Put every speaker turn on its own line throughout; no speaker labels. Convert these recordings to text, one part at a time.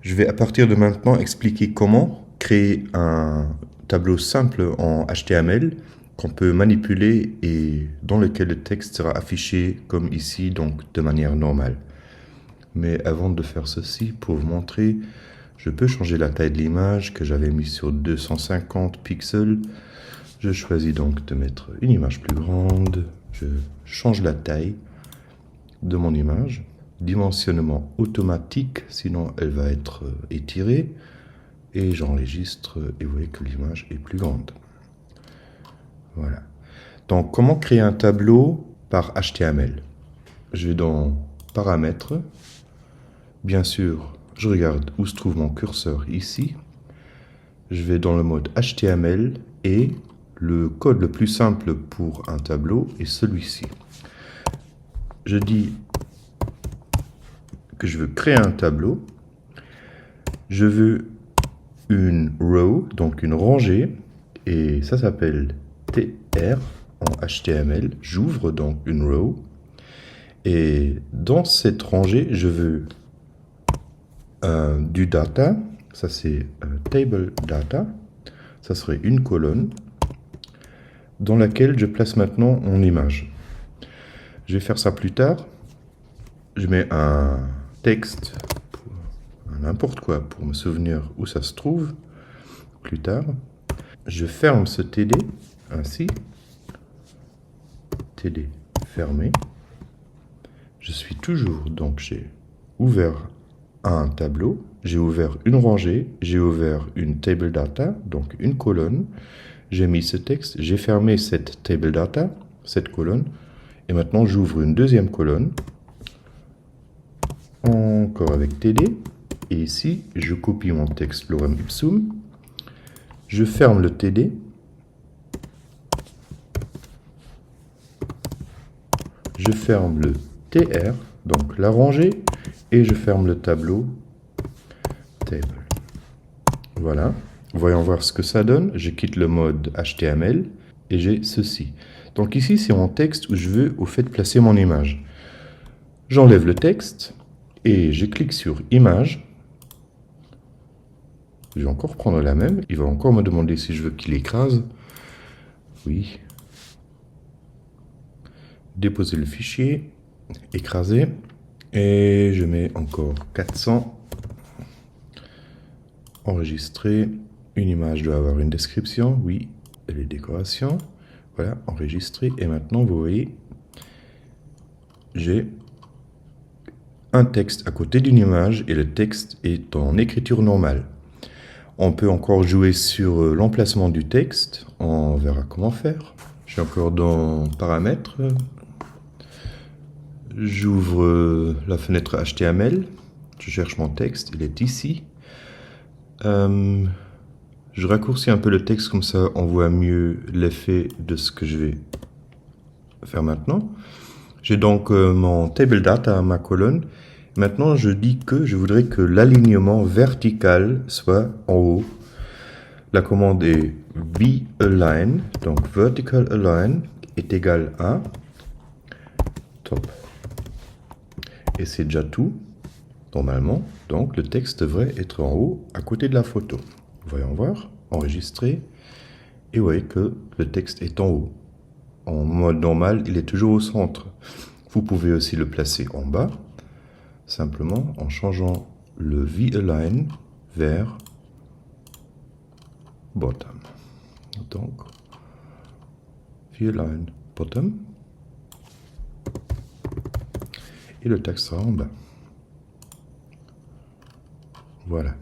Je vais à partir de maintenant expliquer comment créer un tableau simple en HTML qu'on peut manipuler et dans lequel le texte sera affiché comme ici, donc de manière normale. Mais avant de faire ceci, pour vous montrer, je peux changer la taille de l'image que j'avais mis sur 250 pixels. Je choisis donc de mettre une image plus grande. Je change la taille de mon image. Dimensionnement automatique, sinon elle va être étirée. Et j'enregistre et vous voyez que l'image est plus grande. Voilà. Donc, comment créer un tableau par HTML? Je vais dans Paramètres. Bien sûr, je regarde où se trouve mon curseur ici. Je vais dans le mode HTML et le code le plus simple pour un tableau est celui-ci. Je dis que je veux créer un tableau. Je veux une row, donc une rangée, et ça s'appelle TR en HTML. J'ouvre donc une row, et dans cette rangée, je veux du data, ça c'est table data, ça serait une colonne, dans laquelle je place maintenant mon image. Je vais faire ça plus tard. Je mets un texte, n'importe quoi, pour me souvenir où ça se trouve plus tard. Je ferme ce TD, ainsi. TD fermé. Je suis toujours, donc j'ai ouvert un tableau, j'ai ouvert une rangée, j'ai ouvert une table data, donc une colonne. J'ai mis ce texte, j'ai fermé cette table data, cette colonne, et maintenant j'ouvre une deuxième colonne, encore avec TD, et ici je copie mon texte lorem ipsum, je ferme le TD, je ferme le TR, donc la rangée, et je ferme le tableau table. Voilà, voyons voir ce que ça donne. Je quitte le mode HTML et j'ai ceci. Donc ici, c'est mon texte où je veux au fait placer mon image. J'enlève le texte et je clique sur Image. Je vais encore prendre la même. Il va encore me demander si je veux qu'il écrase. Oui. Déposer le fichier, écraser. Et je mets encore 400. Enregistrer. Une image doit avoir une description. Oui, et les décorations. Voilà, enregistrer. Et maintenant, vous voyez, j'ai un texte à côté d'une image et le texte est en écriture normale. On peut encore jouer sur l'emplacement du texte. On verra comment faire. Je suis encore dans Paramètres. J'ouvre la fenêtre HTML. Je cherche mon texte. Il est ici. Je raccourcis un peu le texte, comme ça on voit mieux l'effet de ce que je vais faire maintenant. J'ai donc mon table data, ma colonne. Maintenant, je dis que je voudrais que l'alignement vertical soit en haut. La commande est v-align, donc vertical align est égal à top. Et c'est déjà tout, normalement. Donc le texte devrait être en haut, à côté de la photo. Voyons voir, enregistrer. Et vous voyez que le texte est en haut. En mode normal, il est toujours au centre. Vous pouvez aussi le placer en bas, simplement en changeant le v-align vers bottom. Donc, v-align bottom. Et le texte sera en bas. Voilà.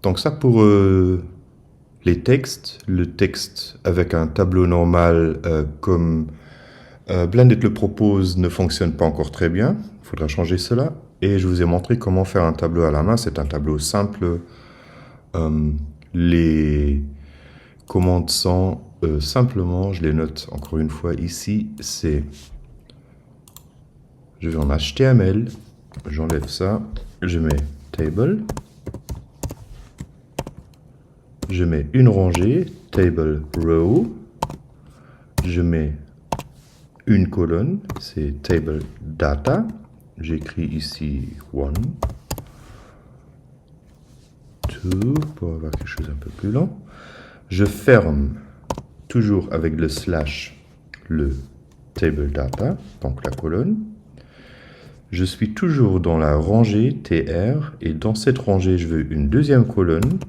Donc ça pour les textes. Le texte avec un tableau normal comme Blended le propose ne fonctionne pas encore très bien. Il faudra changer cela. Et je vous ai montré comment faire un tableau à la main. C'est un tableau simple. Les commandes sont simplement, je les note encore une fois ici, c'est... Je vais en HTML, j'enlève ça, je mets table, je mets une rangée, table row, je mets une colonne, c'est table data, j'écris ici one, tout pour avoir quelque chose un peu plus lent. Je ferme toujours avec le slash le table data, donc la colonne. Je suis toujours dans la rangée TR et dans cette rangée, je veux une deuxième colonne.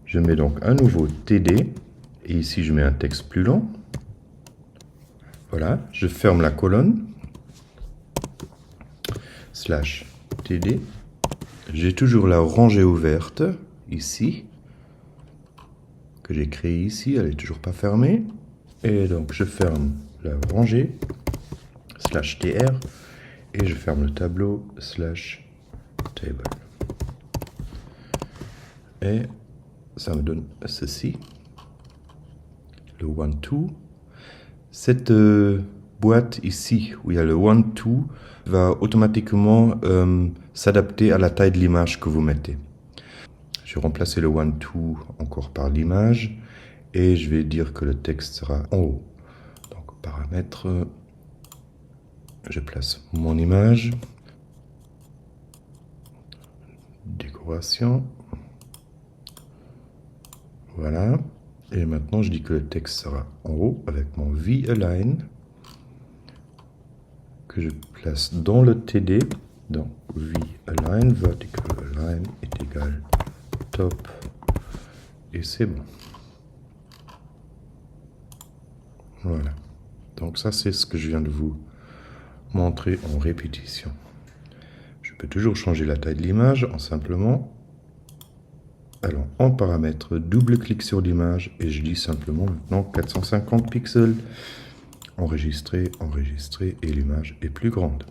Je mets donc un nouveau TD et ici, je mets un texte plus long. Voilà, je ferme la colonne. Slash TD. J'ai toujours la rangée ouverte ici, que j'ai créée ici, elle n'est toujours pas fermée. Et donc je ferme la rangée, slash TR, et je ferme le tableau, slash table. Et ça me donne ceci, le 1, 2. Cette boîte ici, où il y a le 1, 2, va automatiquement s'adapter à la taille de l'image que vous mettez. Je vais remplacer le 1, 2 encore par l'image et je vais dire que le texte sera en haut. Donc paramètres, je place mon image, décoration, voilà. Et maintenant je dis que le texte sera en haut avec mon V-Align que je place dans le TD. Donc V-Align, Vertical Align est égal top et c'est bon. Voilà. Donc ça c'est ce que je viens de vous montrer en répétition. Je peux toujours changer la taille de l'image en simplement allant en paramètres, double-clic sur l'image et je dis simplement maintenant 450 pixels. Enregistrer, enregistrer et l'image est plus grande.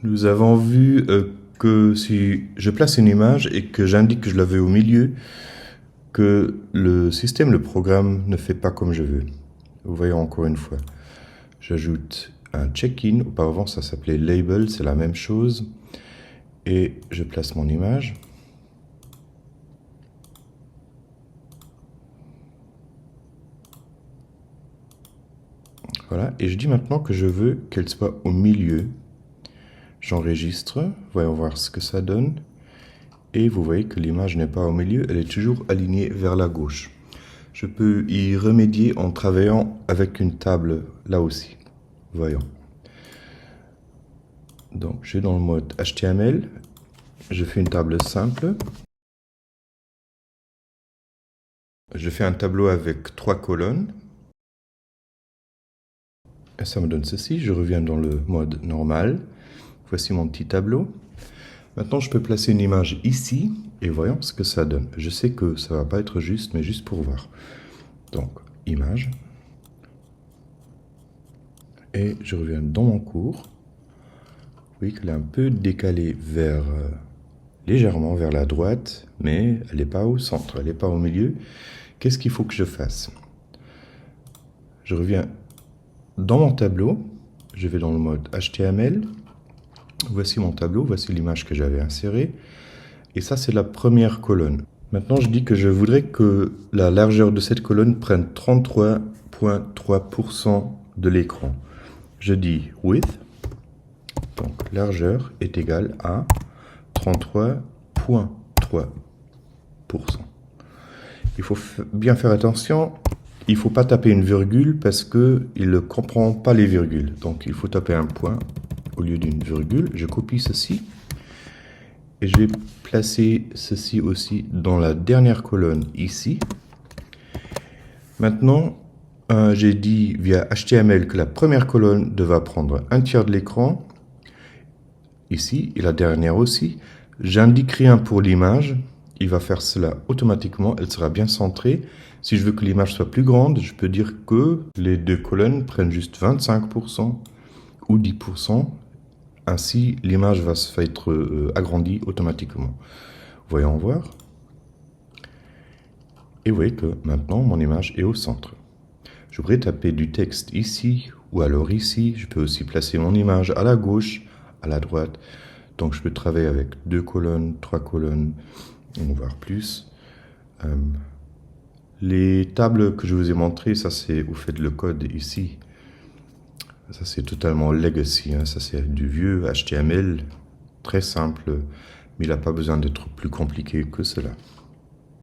Nous avons vu que si je place une image et que j'indique que je la veux au milieu, que le système, le programme ne fait pas comme je veux. Vous voyez encore une fois. J'ajoute un check-in. Auparavant, ça s'appelait label, c'est la même chose. Et je place mon image. Voilà. Et je dis maintenant que je veux qu'elle soit au milieu. J'enregistre. Voyons voir ce que ça donne. Et vous voyez que l'image n'est pas au milieu, elle est toujours alignée vers la gauche. Je peux y remédier en travaillant avec une table là aussi. Voyons. Donc, je suis dans le mode HTML. Je fais une table simple. Je fais un tableau avec 3 colonnes. Et ça me donne ceci. Je reviens dans le mode normal. Voici mon petit tableau. Maintenant, je peux placer une image ici et voyons ce que ça donne. Je sais que ça ne va pas être juste, mais juste pour voir. Donc, image. Et je reviens dans mon cours. Vous voyez qu'elle est un peu décalée vers, légèrement vers la droite, mais elle n'est pas au centre, elle n'est pas au milieu. Qu'est-ce qu'il faut que je fasse? Je reviens dans mon tableau. Je vais dans le mode HTML. Voici mon tableau, voici l'image que j'avais insérée. Et ça, c'est la première colonne. Maintenant, je dis que je voudrais que la largeur de cette colonne prenne 33,3% de l'écran. Je dis width, donc largeur est égale à 33,3%. Il faut bien faire attention, il ne faut pas taper une virgule parce qu'il ne comprend pas les virgules. Donc, il faut taper un point au lieu d'une virgule. Je copie ceci et je vais placer ceci aussi dans la dernière colonne ici. Maintenant, j'ai dit via HTML que la première colonne devra prendre un tiers de l'écran ici et la dernière aussi. J'indique rien pour l'image. Il va faire cela automatiquement. Elle sera bien centrée. Si je veux que l'image soit plus grande, je peux dire que les deux colonnes prennent juste 25% ou 10%. Ainsi, l'image va être agrandie automatiquement. Voyons voir. Et vous voyez que maintenant, mon image est au centre. Je voudrais taper du texte ici ou alors ici. Je peux aussi placer mon image à la gauche, à la droite. Donc, je peux travailler avec 2 colonnes, 3 colonnes, voire plus. Les tables que je vous ai montrées, ça c'est, vous faites le code ici. Ça c'est totalement legacy, hein. Ça c'est du vieux HTML, très simple. mais il n'a pas besoin d'être plus compliqué que cela.